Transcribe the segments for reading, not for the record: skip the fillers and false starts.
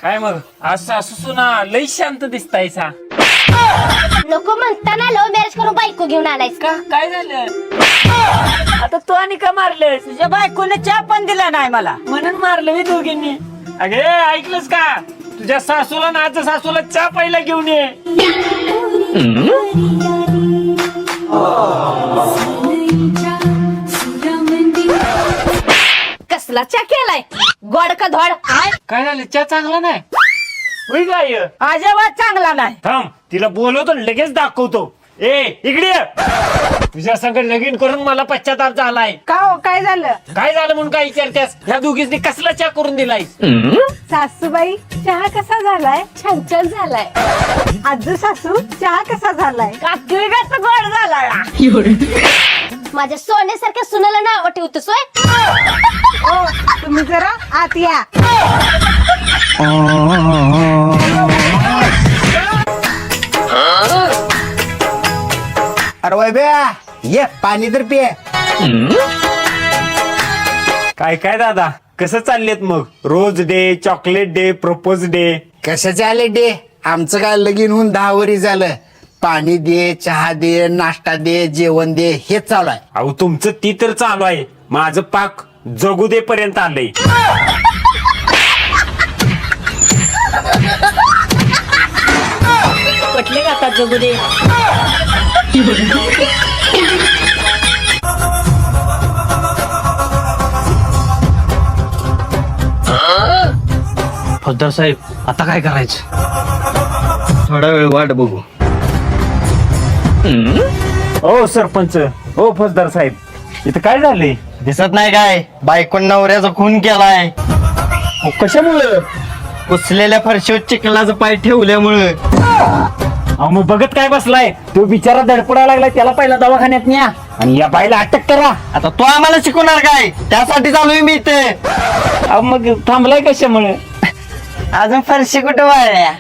काय मग आज सासू सुना लई शांत दिसतायसा. नको म्हणताना लव्ह मॅरेज करून बायको घेऊन आलायस का काय झालं? आता तू आणि का मारलेस? तुझ्या बायकोने चहा पण दिला नाही मला. म्हणून मारलं मी दोघींनी. अगे ऐकलंस का? तुझ्या सासूला ना आजच्या सासूला चहा पहिला घेऊन ये. कसला चहा केलाय? गोड का धोड? काय झालं? चहा चांगला नाही होय काय? अजिबात चांगला नाही. थांब तिला बोलवतो लगेच दाखवतो. ए इकडे ये. तुझ्या संग लगीन करून मला पश्चाताप झालाय. का हो, काय झालं? काय झालं म्हणून काय विचारतेस? ह्या दोघींनी कसला चहा करून दिलाय? सासूबाई चहा कसा झालाय? छान छान झालाय. आजू सासू चहा कसा झालाय? काकडी कसा गोड झालाय? माझ्या सोन्यासारख्या सुनाला नाव ठेवतोस होय? ओ तुम्ही जरा आत या. अरे वय बे ये पाणी तर पिये. काय काय दादा कसं चाललेत मग? Rose day, chocolate day, propose day. कशाचे आले डे? आमचं काय लगीन होऊन 10 वर्ष झालं. पाणी दे, चहा दे, नाश्ता दे, जेवण दे, हेच चालू आहे. अहो तुमचं ती तर चालू आहे. माझं पाक जगू दे पर्यंत आलंय. पटले का आता जगू दे? फौजदार साहेब आता काय करायचं? थोडा वेळ वाट बघू. ओ सरपंच, ओ फौजदार साहेब, इथं काय झालंय? दिसत नाही काय? बायकोन नवऱ्याचा खून केलाय. कशामुळं? कुचलेल्या फरशीवर चिखलाचा पाय ठेवल्यामुळे. अहो मग बघत काय बसलाय? तो बिचारा धडपडा लागलाय, त्याला पहिला दवाखान्यात न्या आणि या बाईला अटक करा. आता तो आम्हाला शिकवणार काय? त्यासाठी चालू मी इथे. अहो मग थांबलाय कशामुळे? अजून फरशी कुठं वाळल्या?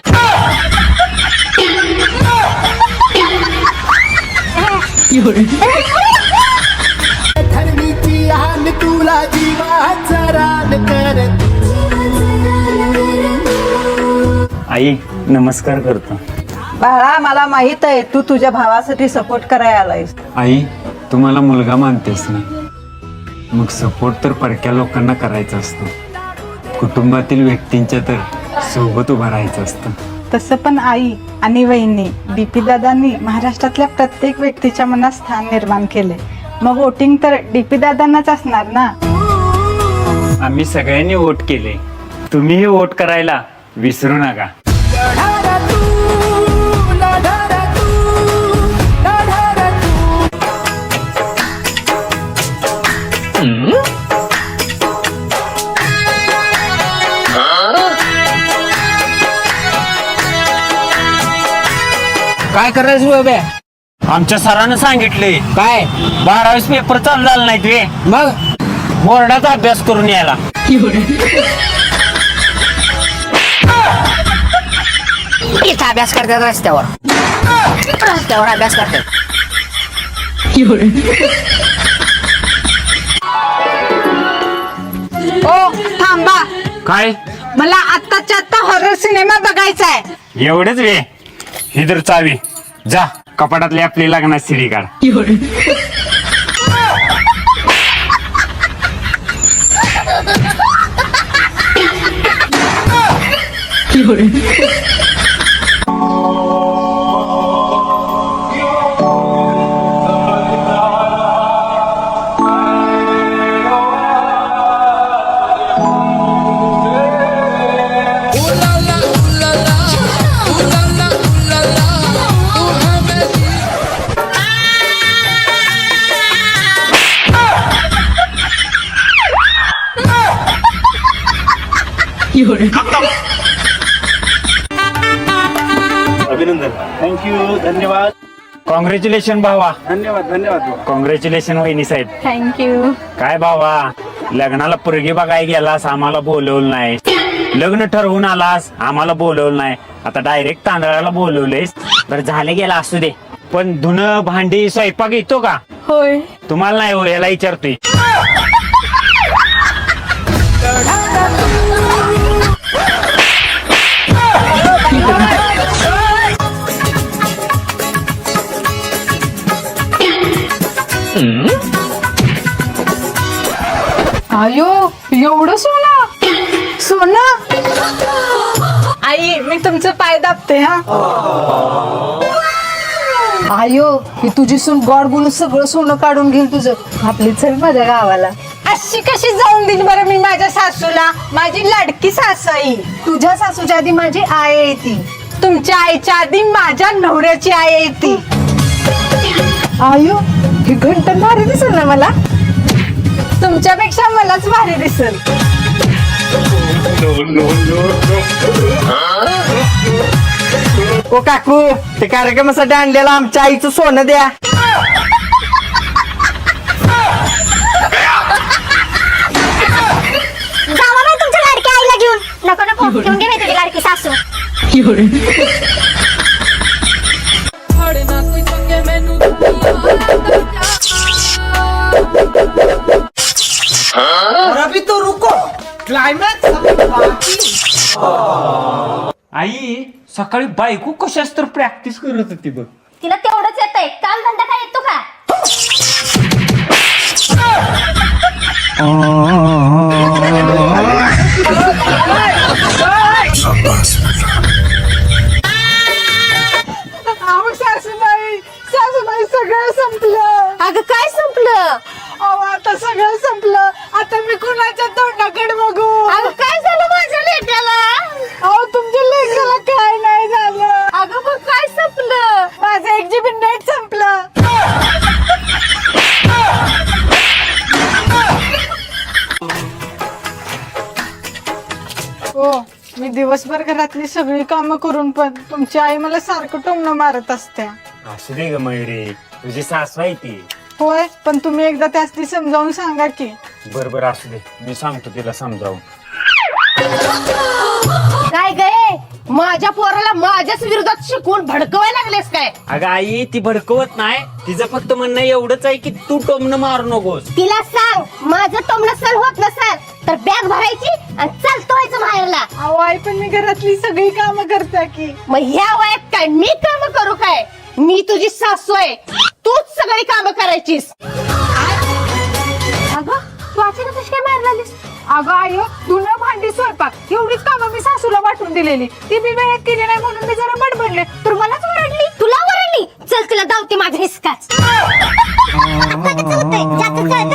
आई नमस्कार करतो. बाळा मला माहित आहे तू तुझ्या भावासाठी सपोर्ट करायला आलायस. आई तुम्हाला मुलगा मानतेस ना, मग सपोर्ट तर परक्या लोकांना करायचा असतो, कुटुंबातील व्यक्तींच्या तर सोबत उभं राहायचं असतं. तसं पण आई आणि वहिनी डीपी दादांनी महाराष्ट्रातल्या प्रत्येक व्यक्तीच्या मनात स्थान निर्माण केले. मग वोटिंग तर डीपी दादांनाच असणार ना. आम्ही सगळ्यांनी वोट केले, तुम्हीही वोट करायला विसरू नका. काय करायचं बाबा? आमच्या सरांनं सांगितले काय 12 पेपर चालू झाला नाही ते, मग बोर्डाचा अभ्यास करून यायला. इथं अभ्यास करतात रस्त्यावर अभ्यास करतात. ओ थांबा, काय मला आत्ताच्या आत्ता हॉरर सिनेमा बघायचा आहे. एवढेच रे? ही तर चावी, जा कपाटातली आपली लग्नात सिरी काढ. अभिनंदन. थँक्यू. धन्यवाद. कॉंग्रॅच्युलेशन भावा. धन्यवाद. धन्यवाद. कॉंग्रॅच्युलेशन वहिनी साहेब. थँक्यू. काय भावा, लग्नाला पोरगी बघाय गेलास, आम्हाला बोलवलं नाही. लग्न ठरवून आलास, आम्हाला बोलवलं नाही. आता डायरेक्ट तांदळाला बोलवलेस. बरं झाले गेला असू दे, पण धुणं भांडी स्वयंपाक येतो का? होय. तुम्हाला नाही हो, याला विचारतोय. मी तुमचं पाय दाबते हा. आयो ही तुझी सून गॉड बोलून सगळं सोनं काढून घेईल तुझं. आपली चल माझ्या गावाला. अशी कशी जाऊन देईन बरं मी माझ्या सासूला? माझी लाडकी सासू आहे. तुझ्या सासूच्या आधी माझी आई आहे ती. तुमच्या आईच्या आधी माझ्या नवऱ्याची आई आहे ती. आयो ही घंटा भारी दिसेल ना मला. तुमच्यापेक्षा मलाच भारी दिसेल. ओ काकू ते कार्यक्रमासाठी आणलेलं आमच्या आईचं सोनं द्या. जावा बाई तुमच्या लाडक्या आईला घेऊन. नको नको घेऊन घे बाई तुझी लाडकी सासू. अभी तो रुको क्लायमॅक्स. आई सकाळी बायको कशाच तर प्रॅक्टिस करत होती बघ. तिला तेवढंच येतंय, काम धंदा काय येतो का? अहो सासूबाई सगळं संपलं. अगं काय संपलं? अहो आता सगळं संपलं. आता मी कुणाच्या तोंडाकडे बघू? अगं काय झालं माझ्या लेट्याला? अहो तुमच्या लेकराला काय नाही झालं. अगं मग काय संपलं? माझं 1 GB नेट संपलं. हो मी दिवसभर घरातली सगळी कामं करून पण तुमची आई मला सारखं टोमणं मारत असते. असू दे ग मयुरी, तुझी सासू आहे ती. होय पण तुम्ही एकदा त्यासनी समजावून सांगा की. बरोबर असू दे, मी सांगतो तिला समजावून. काय गे माझ्या पोराला माझ्याच विरोधात शिकवून भडकवायला लागलेस काय? अगं आई ती भडकवत नाही, तिचं फक्त म्हणणं एवढंच आहे की तू टोमणं मारू नकोस. तिला सांग माझं टोमणं सण होत नसेल तर बॅग भरायची आणि चालतो व्हायचं बाहेरला. अहो आई पण मी घरातली सगळी कामं करते की. मग ह्या वयात काय मी काम करू काय? मी तुझी सासू आहे, तूच सगळी कामं करायचीस. अगं तू अचानक कशी काय बाहेर झालीस? अगं आयो धुणं भांडी स्वयंपाक एवढीच कामं मी सासूला वाटून दिलेली. ती मी वेळेत केली नाही म्हणून मी जरा बडबडले. तर मलाच ओरडली, तुला ओरडली. चल तिला धावते माझ्या हिसकाच. आता चालतंय, जाते, चल.